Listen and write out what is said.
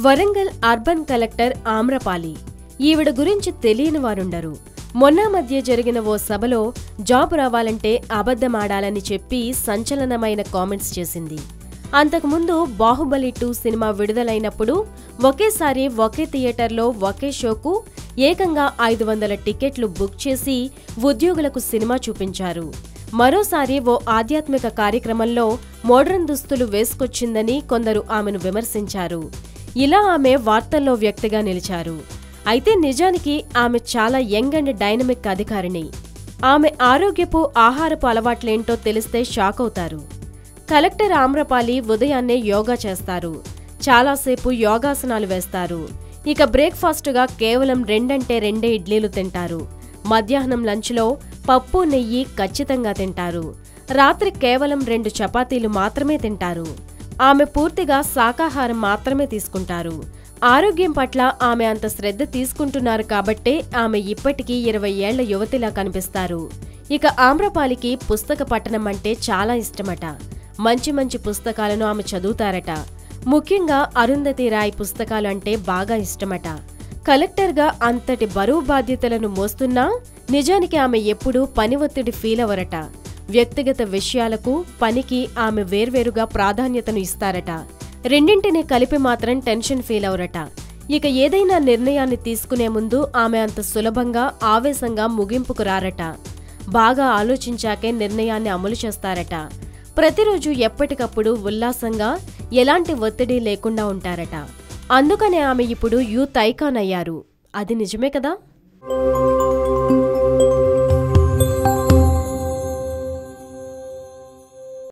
Warangal urban collector Amrapali. ఈవిడ గురించి తెలియని వారుండరు. మొన్న మధ్య జరిగిన ఓ సభలో జాబ్ రావాలంటే అబద్ధమాడాలని చెప్పి సంచలనమైన కామెంట్స్ చేసింది. అంతకుముందు బాహుబలి 2 సినిమా విడుదలైనప్పుడు ఒకేసారి ఒకే థియేటర్లో ఒకే షోకు ఏకంగా 500 టికెట్లు బుక్ చేసి ఉద్యోగులకు సినిమా చూపించారు. మరోసారి ఓ ఆధ్యాత్మిక కార్యక్రమంలో మోడ్రన్ దుస్తులు వేసుకొచ్చిందని కొందరు ఆమెను విమర్శించారు. ఇలా ఆమె వార్తల్లో వ్యక్తిగా నిలిచారు. అయితే నిజానికి ఆమె చాలా యంగ్ అండ్ డైనమిక్ అధికారిణి. ఆమె ఆరోగ్యపు ఆహారపు అలవాట్లేంటో తెలిస్తే షాక్ అవుతారు. కలెక్టర్ ఆమ్రపాలి ఉదయాన్నే యోగా చేస్తారు. చాలాసేపు యోగాసనాలు వేస్తారు. ఇక బ్రేక్ఫాస్టుగా కేవలం 2 ఇడ్లీలు తింటారు. మధ్యాహ్నం లంచ్లో పప్పు నెయ్యి ఖచ్చితంగా తింటారు. రాత్రి కేవలం 2 చపాతీలు మాత్రమే తింటారు. ఆమె పూర్తిగా శాకాహారం మాత్రమే తీసుకుంటారు. ఆరోగ్యం పట్ల ఆమె అంత శ్రద్ధ తీసుకుంటున్నారు కాబట్టే ఆమె ఇప్పటికీ 20 ఏళ్ల యువతిలా కనిపిస్తారు. ఇక ఆమ్రపాలికి పుస్తక పఠనం అంటే చాలా ఇష్టమట. మంచి మంచి పుస్తకాలను ఆమె చదువుతారట. ముఖ్యంగా అరుంధతి రాయ్ పుస్తకాలు అంటే బాగా ఇష్టమట. కలెక్టర్గా అంతటి బరువు బాధ్యతలను మోస్తున్నా నిజానికి ఆమె ఎప్పుడూ పని ఒత్తిడి ఫీల్ అవరట. వ్యక్తిగత విషయాలకు పనికి ఆమె వేర్వేరుగా ప్రాధాన్యతను ఇస్తారట. రెండింటినీ కలిపి మాత్రం టెన్షన్ ఫీల్ అవరట. ఇక ఏదైనా నిర్ణయాన్ని తీసుకునే ముందు ఆమె అంత సులభంగా ఆవేశంగా ముగింపుకు రారట. బాగా ఆలోచించాకే నిర్ణయాన్ని అమలు చేస్తారట. ప్రతిరోజు ఎప్పటికప్పుడు ఉల్లాసంగా ఎలాంటి ఒత్తిడి లేకుండా ఉంటారట. అందుకనే ఆమె ఇప్పుడు యూత్ ఐకాన్ అయ్యారు. అది నిజమే కదా.